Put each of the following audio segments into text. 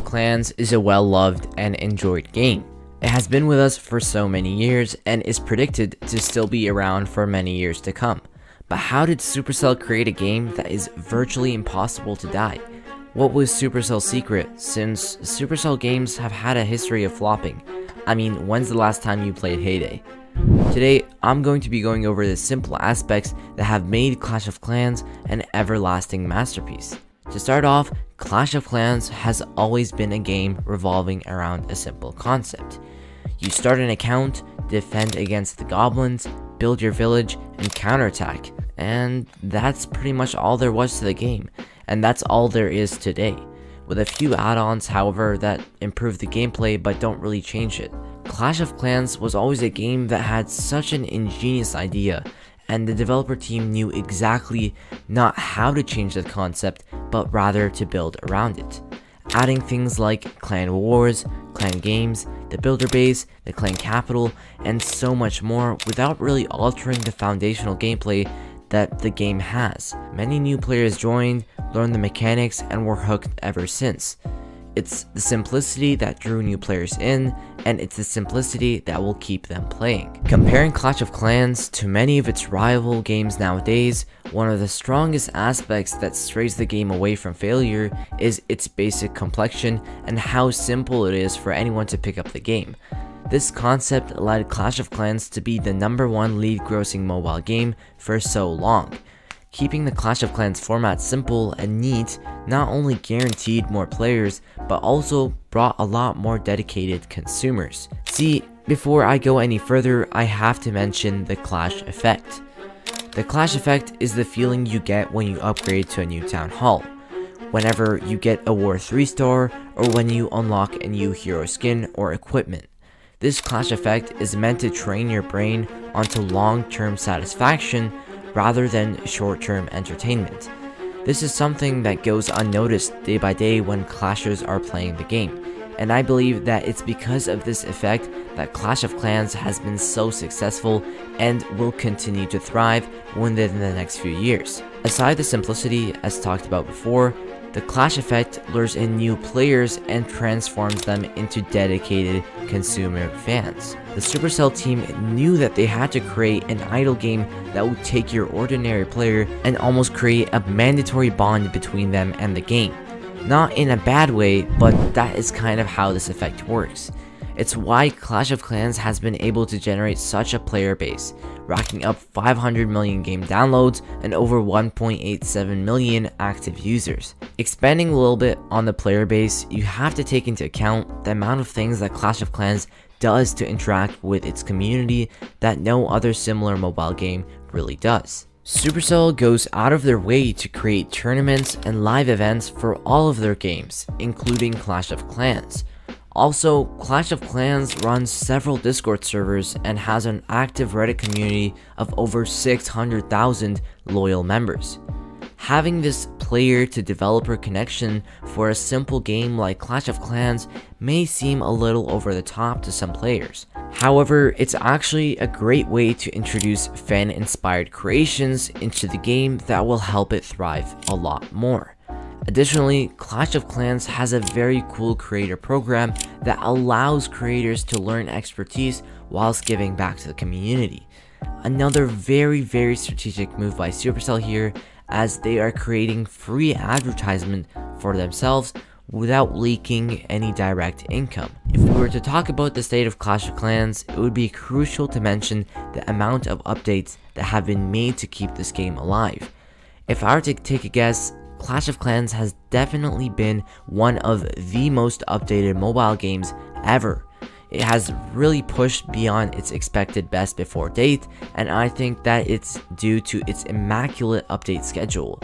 Clans is a well-loved and enjoyed game. It has been with us for so many years and is predicted to still be around for many years to come. But how did Supercell create a game that is virtually impossible to die? What was Supercell's secret, since Supercell games have had a history of flopping? I mean, when's the last time you played Heyday? Today, I'm going to be going over the simple aspects that have made Clash of Clans an everlasting masterpiece. To start off, Clash of Clans has always been a game revolving around a simple concept. You start an account, defend against the goblins, build your village, and counterattack. And that's pretty much all there was to the game, and that's all there is today, with a few add-ons however that improve the gameplay but don't really change it. Clash of Clans was always a game that had such an ingenious idea, and the developer team knew exactly not how to change the concept, but rather to build around it. Adding things like clan wars, clan games, the builder base, the clan capital, and so much more without really altering the foundational gameplay that the game has. Many new players joined, learned the mechanics, and were hooked ever since. It's the simplicity that drew new players in, and it's the simplicity that will keep them playing. Comparing Clash of Clans to many of its rival games nowadays, one of the strongest aspects that strays the game away from failure is its basic complexion and how simple it is for anyone to pick up the game. This concept led Clash of Clans to be the #1 lead grossing mobile game for so long. Keeping the Clash of Clans format simple and neat not only guaranteed more players, but also brought a lot more dedicated consumers. See, before I go any further, I have to mention the Clash effect. The Clash effect is the feeling you get when you upgrade to a new town hall, whenever you get a War 3-star, or when you unlock a new hero skin or equipment. This Clash effect is meant to train your brain onto long-term satisfaction rather than short-term entertainment. This is something that goes unnoticed day by day when Clashers are playing the game, and I believe that it's because of this effect that Clash of Clans has been so successful and will continue to thrive within the next few years. Aside the simplicity as talked about before, the Clash effect lures in new players and transforms them into dedicated consumer fans. The Supercell team knew that they had to create an idle game that would take your ordinary player and almost create a mandatory bond between them and the game. Not in a bad way, but that is kind of how this effect works. It's why Clash of Clans has been able to generate such a player base, racking up 500 million game downloads and over 1.87 million active users. Expanding a little bit on the player base, you have to take into account the amount of things that Clash of Clans does to interact with its community that no other similar mobile game really does. Supercell goes out of their way to create tournaments and live events for all of their games, including Clash of Clans. Also, Clash of Clans runs several Discord servers and has an active Reddit community of over 600,000 loyal members. Having this player-to-developer connection for a simple game like Clash of Clans may seem a little over the top to some players. However, it's actually a great way to introduce fan-inspired creations into the game that will help it thrive a lot more. Additionally, Clash of Clans has a very cool creator program that allows creators to learn expertise whilst giving back to the community. Another very strategic move by Supercell here, as they are creating free advertisement for themselves without leaking any direct income. If we were to talk about the state of Clash of Clans, it would be crucial to mention the amount of updates that have been made to keep this game alive. If I were to take a guess, Clash of Clans has definitely been one of the most updated mobile games ever. It has really pushed beyond its expected best before date, and I think that it's due to its immaculate update schedule.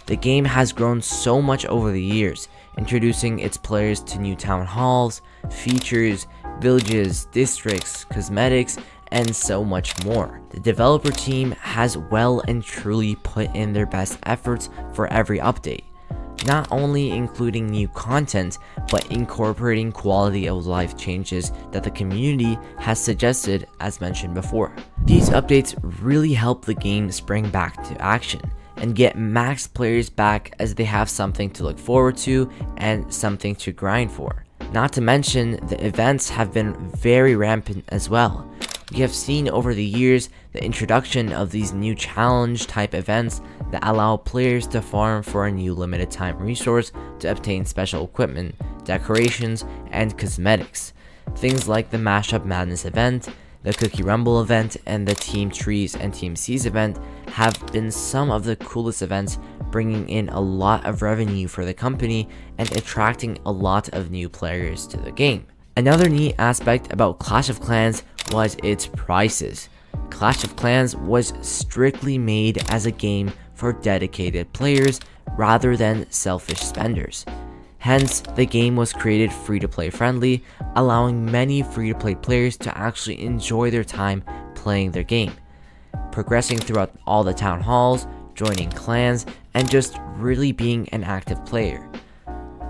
The game has grown so much over the years, introducing its players to new town halls, features, villages, districts, cosmetics, and so much more. The developer team has well and truly put in their best efforts for every update, not only including new content, but incorporating quality of life changes that the community has suggested as mentioned before. These updates really help the game spring back to action, and get max players back, as they have something to look forward to and something to grind for. Not to mention, the events have been very rampant as well. We have seen over the years the introduction of these new challenge type events that allow players to farm for a new limited time resource to obtain special equipment, decorations, and cosmetics. Things like the Mashup Madness event, the Cookie Rumble event, and the Team Trees and Team Seas event have been some of the coolest events, bringing in a lot of revenue for the company and attracting a lot of new players to the game. Another neat aspect about Clash of Clans was its prices. Clash of Clans was strictly made as a game for dedicated players rather than selfish spenders. Hence, the game was created free-to-play friendly, allowing many free-to-play players to actually enjoy their time playing their game, progressing throughout all the town halls, joining clans, and just really being an active player.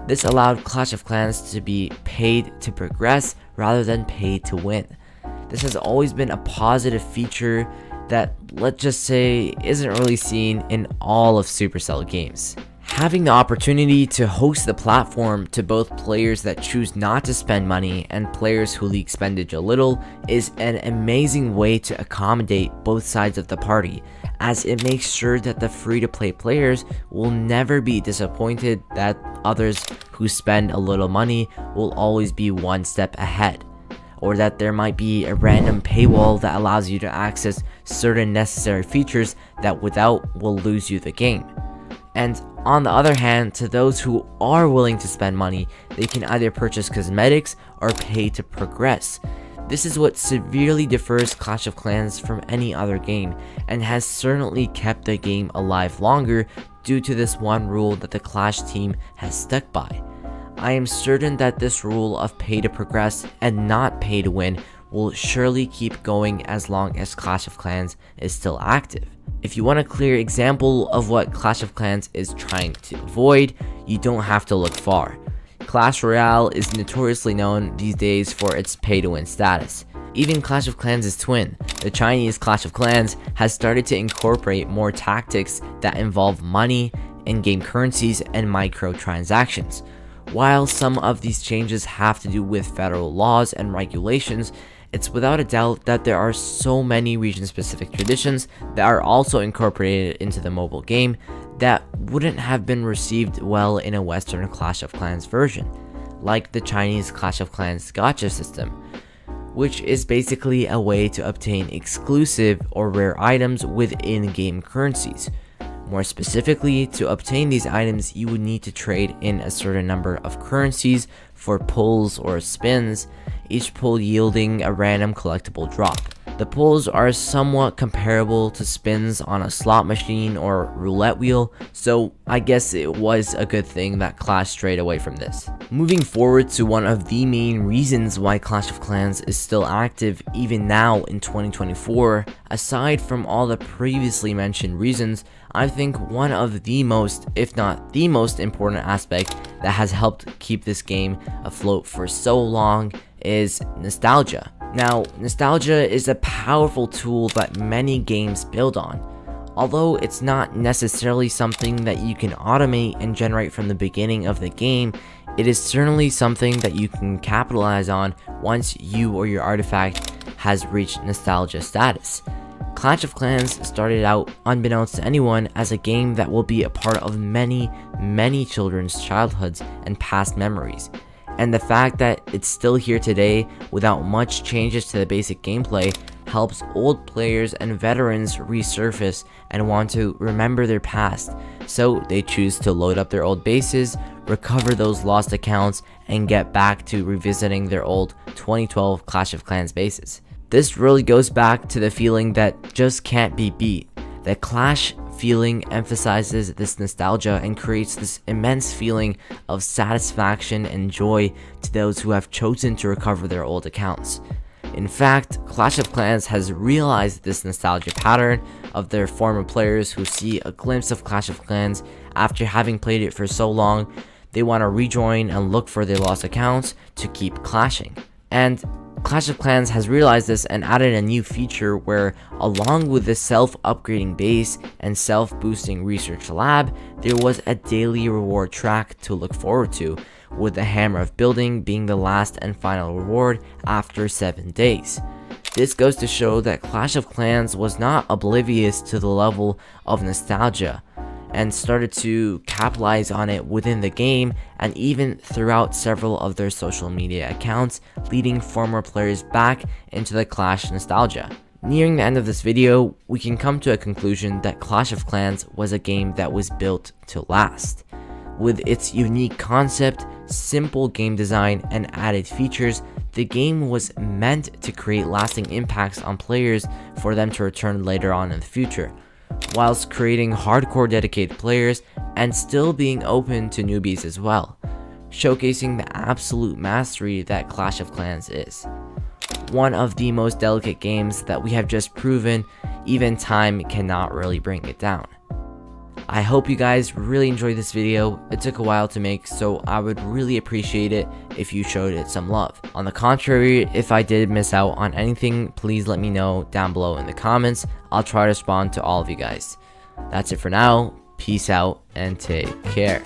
This allowed Clash of Clans to be paid to progress rather than paid to win. This has always been a positive feature that, let's just say, isn't really seen in all of Supercell games. Having the opportunity to host the platform to both players that choose not to spend money and players who leak spendage a little is an amazing way to accommodate both sides of the party, as it makes sure that the free-to-play players will never be disappointed that others who spend a little money will always be one step ahead, or that there might be a random paywall that allows you to access certain necessary features that without will lose you the game. And on the other hand, to those who are willing to spend money, they can either purchase cosmetics or pay to progress. This is what severely differs Clash of Clans from any other game, and has certainly kept the game alive longer due to this one rule that the Clash team has stuck by. I am certain that this rule of pay to progress and not pay to win will surely keep going as long as Clash of Clans is still active. If you want a clear example of what Clash of Clans is trying to avoid, you don't have to look far. Clash Royale is notoriously known these days for its pay-to-win status. Even Clash of Clans' twin, the Chinese Clash of Clans, has started to incorporate more tactics that involve money, in-game currencies, and microtransactions. While some of these changes have to do with federal laws and regulations, it's without a doubt that there are so many region-specific traditions that are also incorporated into the mobile game that wouldn't have been received well in a Western Clash of Clans version, like the Chinese Clash of Clans gacha system, which is basically a way to obtain exclusive or rare items with in-game currencies. More specifically, to obtain these items, you would need to trade in a certain number of currencies for pulls or spins, each pull yielding a random collectible drop. The pulls are somewhat comparable to spins on a slot machine or roulette wheel, so I guess it was a good thing that Clash strayed away from this. Moving forward to one of the main reasons why Clash of Clans is still active even now in 2024, aside from all the previously mentioned reasons, I think one of the most, if not the most important aspect that has helped keep this game afloat for so long is nostalgia. Now, nostalgia is a powerful tool that many games build on. Although it's not necessarily something that you can automate and generate from the beginning of the game, it is certainly something that you can capitalize on once you or your artifact has reached nostalgia status. Clash of Clans started out, unbeknownst to anyone, as a game that will be a part of many children's childhoods and past memories. And the fact that it's still here today without much changes to the basic gameplay helps old players and veterans resurface and want to remember their past, so they choose to load up their old bases, recover those lost accounts, and get back to revisiting their old 2012 Clash of Clans bases. This really goes back to the feeling that just can't be beat. The Clash feeling emphasizes this nostalgia and creates this immense feeling of satisfaction and joy to those who have chosen to recover their old accounts. In fact, Clash of Clans has realized this nostalgia pattern of their former players who see a glimpse of Clash of Clans after having played it for so long. They want to rejoin and look for their lost accounts to keep clashing. And Clash of Clans has realized this and added a new feature where, along with the self-upgrading base and self-boosting research lab, there was a daily reward track to look forward to, with the Hammer of Building being the last and final reward after 7 days. This goes to show that Clash of Clans was not oblivious to the level of nostalgia, and started to capitalize on it within the game and even throughout several of their social media accounts, leading former players back into the Clash nostalgia. Nearing the end of this video, we can come to a conclusion that Clash of Clans was a game that was built to last. With its unique concept, simple game design, and added features, the game was meant to create lasting impacts on players for them to return later on in the future, whilst creating hardcore dedicated players and still being open to newbies as well, showcasing the absolute mastery that Clash of Clans is. One of the most delicate games that we have just proven even time cannot really bring it down. I hope you guys really enjoyed this video. It took a while to make, so I would really appreciate it if you showed it some love. On the contrary, if I did miss out on anything, please let me know down below in the comments. I'll try to respond to all of you guys. That's it for now. Peace out and take care.